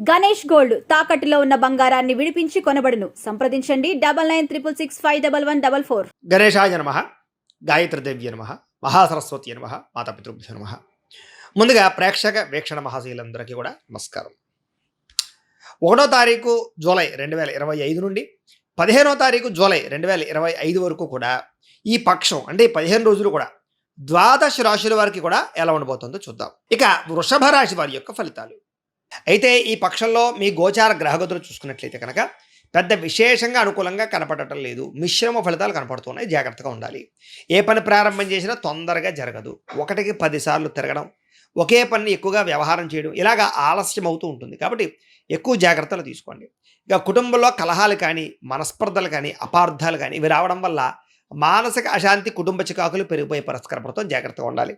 Ganesh gold తాకట్టులో ఉన్న బంగారాన్ని విడిపించి కొనబడును. సంప్రదించండి 9966611144. గణేశాయ నమః, గాయత్రీదేవ్య నమః, మహాసరస్వతి నమః, మాతాపితృభ్యో నమః. ముందుగా ప్రేక్షక వీక్షణ మహాశీలందరికీ కూడా నమస్కారం. 1వ తారీఖు జూలై 2025 నుండి 15వ తారీఖు జూలై 2025 వరకు కూడా ఈ పక్షం అంటే 15 రోజులు కూడా ద్వాదశ రాశుల వారికి కూడా ఎలా ఉండబోతుందో చూద్దాం. ఇక వృషభ రాశి వారి యొక్క ఫలితాలు. అయితే ఈ పక్షంలో మీ గోచార గ్రహగతులు చూసుకున్నట్లయితే కనుక పెద్ద విశేషంగా అనుకూలంగా కనపడటం లేదు. మిశ్రమ ఫలితాలు కనపడుతున్నాయి. జాగ్రత్తగా ఉండాలి. ఏ పని ప్రారంభం చేసినా తొందరగా జరగదు. 1కి 10 సార్లు తిరగడం, ఒకే పని ఎక్కువగా వ్యవహారం చేయడం ఇలాగా ఆలస్యం అవుతూ ఉంటుంది. కాబట్టి ఎక్కువ జాగ్రత్తలు తీసుకోండి. ఇక కుటుంబంలో కలహాలు కానీ, మనస్పర్ధలు కానీ, అపార్థాలు కానీ ఇవి రావడం వల్ల మానసిక అశాంతి, కుటుంబ చికాకులు పెరిగిపోయే పరిష్కారపడతాం. జాగ్రత్తగా ఉండాలి.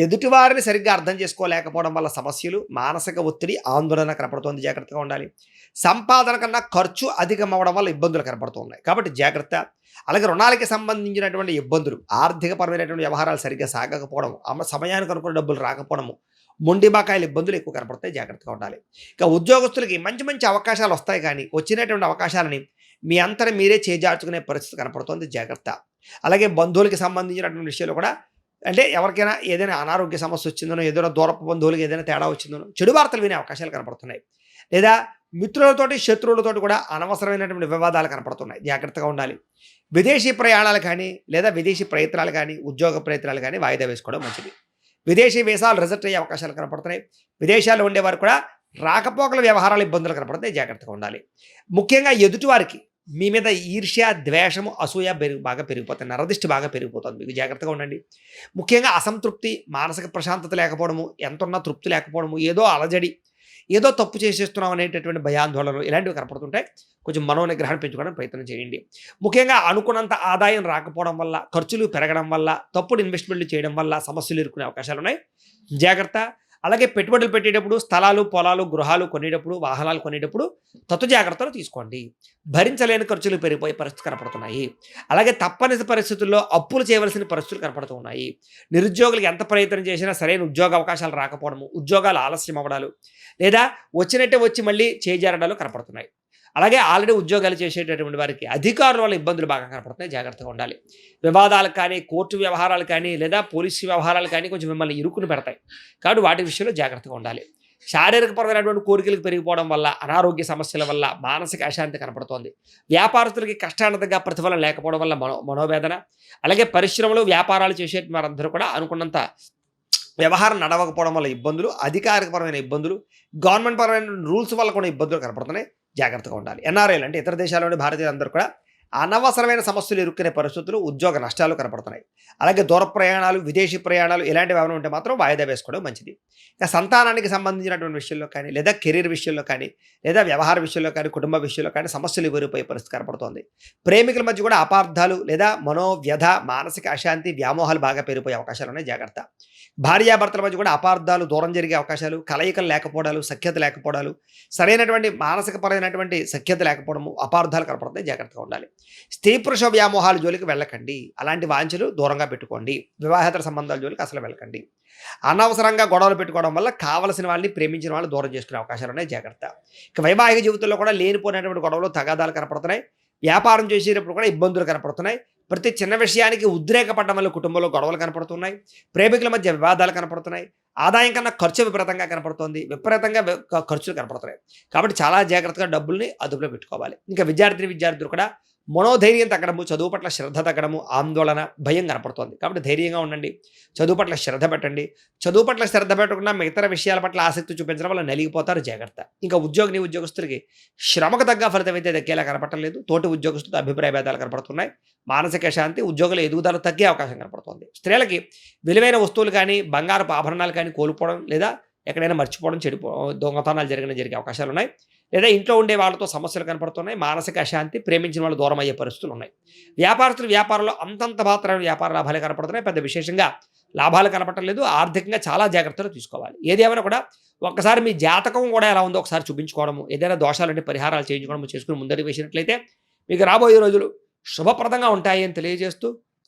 ఎదుటివారిని సరిగ్గా అర్థం చేసుకోలేకపోవడం వల్ల సమస్యలు, మానసిక ఒత్తిడి, ఆందోళన కనపడుతుంది. జాగ్రత్తగా ఉండాలి. సంపాదన కన్నా ఖర్చు అధికం అవ్వడం వల్ల ఇబ్బందులు కనపడుతున్నాయి. కాబట్టి జాగ్రత్త. అలాగే రుణాలకి సంబంధించినటువంటి ఇబ్బందులు, ఆర్థికపరమైనటువంటి వ్యవహారాలు సరిగ్గా సాగకపోవడం, సమయానికి అనుకున్న డబ్బులు రాకపోవడము, మొండి బకాయిల ఇబ్బందులు ఎక్కువ కనపడతాయి. జాగ్రత్తగా ఉండాలి. ఇక ఉద్యోగస్తులకి మంచి మంచి అవకాశాలు వస్తాయి, కానీ వచ్చినటువంటి అవకాశాలని మీ అంతటా మీరే చేజార్చుకునే పరిస్థితి కనపడుతుంది. జాగ్రత్త. అలాగే బంధువులకి సంబంధించినటువంటి విషయాలు కూడా, అంటే ఎవరికైనా ఏదైనా అనారోగ్య సమస్య వచ్చిందనో, ఏదైనా దూరపు బంధువులకి ఏదైనా తేడా వచ్చిందనో చెడు వార్తలు వినే అవకాశాలు కనపడుతున్నాయి. లేదా మిత్రులతోటి, శత్రువులతోటి కూడా అనవసరమైనటువంటి వివాదాలు కనపడుతున్నాయి. జాగ్రత్తగా ఉండాలి. విదేశీ ప్రయాణాలు కానీ, లేదా విదేశీ ప్రయత్నాలు కానీ, ఉద్యోగ ప్రయత్నాలు కానీ వాయిదా వేసుకోవడం మంచిది. విదేశీ వీసాలు రిజెక్ట్ అయ్యే అవకాశాలు కనపడుతున్నాయి. విదేశాల్లో ఉండేవారు కూడా రాకపోకల వ్యవహారాలు ఇబ్బందులు కనపడుతున్నాయి. జాగ్రత్తగా ఉండాలి. ముఖ్యంగా ఎదుటివారికి మీ మీద ఈర్ష్య, ద్వేషము, అసూయ బాగా పెరిగిపోతాయి. నరదిష్టి బాగా పెరిగిపోతుంది. మీకు జాగ్రత్తగా ఉండండి. ముఖ్యంగా అసంతృప్తి, మానసిక ప్రశాంతత లేకపోవడము, ఎంతున్నా తృప్తి లేకపోవడము, ఏదో అలజడి, ఏదో తప్పు చేసేస్తున్నాం అనేటటువంటి భయాందోళనలు ఇలాంటివి కనపడుతుంటాయి. కొంచెం మనోనిగ్రహాన్ని పెంచుకోవడానికి ప్రయత్నం చేయండి. ముఖ్యంగా అనుకున్నంత ఆదాయం రాకపోవడం వల్ల, ఖర్చులు పెరగడం వల్ల, తప్పుడు ఇన్వెస్ట్మెంట్లు చేయడం వల్ల సమస్యలు ఎదుర్కొనే అవకాశాలు ఉన్నాయి. జాగ్రత్త. అలాగే పెట్టుబడులు పెట్టేటప్పుడు, స్థలాలు, పొలాలు, గృహాలు కొనేటప్పుడు, వాహనాలు కొనేటప్పుడు తత్తు జాగ్రత్తలు తీసుకోండి. భరించలేని ఖర్చులు పెరిగిపోయే పరిస్థితి కనపడుతున్నాయి. అలాగే తప్పనిసరి పరిస్థితుల్లో అప్పులు చేయవలసిన పరిస్థితులు కనపడుతూ ఉన్నాయి. నిరుద్యోగులకు ఎంత ప్రయత్నం చేసినా సరైన ఉద్యోగ అవకాశాలు రాకపోవడము, ఉద్యోగాలు ఆలస్యం అవ్వడాలు, లేదా వచ్చినట్టే వచ్చి మళ్ళీ చేజారడాలు కనపడుతున్నాయి. అలాగే ఆల్రెడీ ఉద్యోగాలు చేసేటటువంటి వారికి అధికారుల వల్ల ఇబ్బందులు బాగా కనపడుతున్నాయి. జాగ్రత్తగా ఉండాలి. వివాదాలు కానీ, కోర్టు వ్యవహారాలు కానీ, లేదా పోలీసు వ్యవహారాలు కానీ కొంచెం మిమ్మల్ని ఇరుకుని పెడతాయి. కాబట్టి వాటి విషయంలో జాగ్రత్తగా ఉండాలి. శారీరకపరమైనటువంటి కోరికలకు పెరిగిపోవడం వల్ల, అనారోగ్య సమస్యల వల్ల మానసిక అశాంతి కనపడుతోంది. వ్యాపారస్తులకి కష్టానంతగా ప్రతిఫలం లేకపోవడం వల్ల మనోవేదన. అలాగే పరిశ్రమలు, వ్యాపారాలు చేసే వారందరూ కూడా అనుకున్నంత వ్యవహారం నడవకపోవడం వల్ల ఇబ్బందులు, అధికారికపరమైన ఇబ్బందులు, గవర్నమెంట్ పరమైన రూల్స్ వల్ల కూడా ఇబ్బందులు కనపడుతున్నాయి. జాగ్రత్తగా ఉండాలి. ఎన్ఆర్ఐలు అంటే ఇతర దేశాల్లోని భారతీయులందరూ కూడా అనవసరమైన సమస్యలు ఇరుక్కునే పరిస్థితులు, ఉద్యోగ నష్టాలు కనపడుతున్నాయి. అలాగే దూర ప్రయాణాలు, విదేశీ ప్రయాణాలు ఇలాంటివి ఏమైనా ఉంటే మాత్రం వాయిదా వేసుకోవడం మంచిది. ఇక సంతానానికి సంబంధించినటువంటి విషయంలో కానీ, లేదా కెరీర్ విషయంలో కానీ, లేదా వ్యవహార విషయంలో కానీ, కుటుంబ విషయంలో కానీ సమస్యలు ఎదురైపోయే పరిస్థితి కనపడుతోంది. ప్రేమికుల మధ్య కూడా అపార్థాలు, లేదా మనోవ్యధ, మానసిక అశాంతి, వ్యామోహాలు బాగా పెరిగిపోయే అవకాశాలు ఉన్నాయి. జాగ్రత్త. భార్యాభర్తల మధ్య కూడా అపార్థాలు, దూరం జరిగే అవకాశాలు, కలయికలు లేకపోవడాలు, సఖ్యత లేకపోవడాలు, సరైనటువంటి మానసికపరమైనటువంటి సఖ్యత లేకపోవడము, అపార్థాలు కనపడతాయి. జాగ్రత్తగా ఉండాలి. స్త్రీ పురుష వ్యామోహాల జోలికి వెళ్ళకండి. అలాంటి వాంఛలు దూరంగా పెట్టుకోండి. వివాహేతర సంబంధాల జోలికి అసలు వెళ్ళకండి. అనవసరంగా గొడవలు పెట్టుకోవడం వల్ల కావలసిన వాళ్ళని, ప్రేమించిన వాళ్ళని దూరం చేసుకునే అవకాశాలు ఉన్నాయి. జాగ్రత్త. ఇక వైవాహిక జీవితంలో కూడా లేనిపోయినటువంటి గొడవలు, తగాదాలు కనపడుతున్నాయి. వ్యాపారం చేసేటప్పుడు కూడా ఇబ్బందులు కనపడుతున్నాయి. ప్రతి చిన్న విషయానికి ఉద్రేకపడడం వల్ల కుటుంబంలో గొడవలు కనపడుతున్నాయి. ప్రేమికుల మధ్య వివాదాలు కనపడుతున్నాయి. ఆదాయం కన్నా ఖర్చు విపరీతంగా కనపడుతుంది. విపరీతంగా ఖర్చులు కనపడుతున్నాయి. కాబట్టి చాలా జాగ్రత్తగా డబ్బుల్ని అదుపులో పెట్టుకోవాలి. ఇంకా విద్యార్థులు కూడా మనోధైర్యం తగ్గడము, చదువు పట్ల శ్రద్ధ తగ్గడము, ఆందోళన, భయం కనపడుతోంది. కాబట్టి ధైర్యంగా ఉండండి. చదువు పట్ల శ్రద్ధ పెట్టండి. చదువు పట్ల శ్రద్ధ పెట్టకుండా ఇతర విషయాల పట్ల ఆసక్తి చూపించడం వల్ల నలిగిపోతారు. జాగ్రత్త. ఇంకా ఉద్యోగస్తులకి శ్రమకు తగ్గ ఫలితం అయితే దక్కేలా కనపడలేదు. తోటి ఉద్యోగస్తులతో అభిప్రాయ భేదాలు కనపడుతున్నాయి. మానసిక శాంతి, ఉద్యోగుల ఎదుగుదల తగ్గే అవకాశం కనపడుతుంది. స్త్రీలకి విలువైన వస్తువులు కానీ, బంగారపు ఆభరణాలు కానీ కోల్పోవడం, లేదా ఎక్కడైనా మర్చిపోవడం, దొంగతనాలు జరిగే అవకాశాలు ఉన్నాయి. లేదా ఇంట్లో ఉండే వాళ్ళతో సమస్యలు కనపడుతున్నాయి. మానసిక అశాంతి, ప్రేమించిన వాళ్ళు దూరం అయ్యే పరిస్థితులు ఉన్నాయి. వ్యాపారంలో అంతంత మాత్రమే వ్యాపార లాభాలే కనపడుతున్నాయి. పెద్ద విశేషంగా లాభాలు కనపడటం లేదు. ఆర్థికంగా చాలా జాగ్రత్తలు తీసుకోవాలి. ఏదేమైనా కూడా ఒక్కసారి మీ జాతకం కూడా ఎలా ఉందో ఒకసారి చూపించుకోవడము, ఏదైనా దోషాలంటే పరిహారాలు చేయించుకోవడము చేసుకుని ముందడుగు వేసినట్లయితే మీకు రాబోయే రోజులు శుభప్రదంగా ఉంటాయి అని తెలియజేస్తూ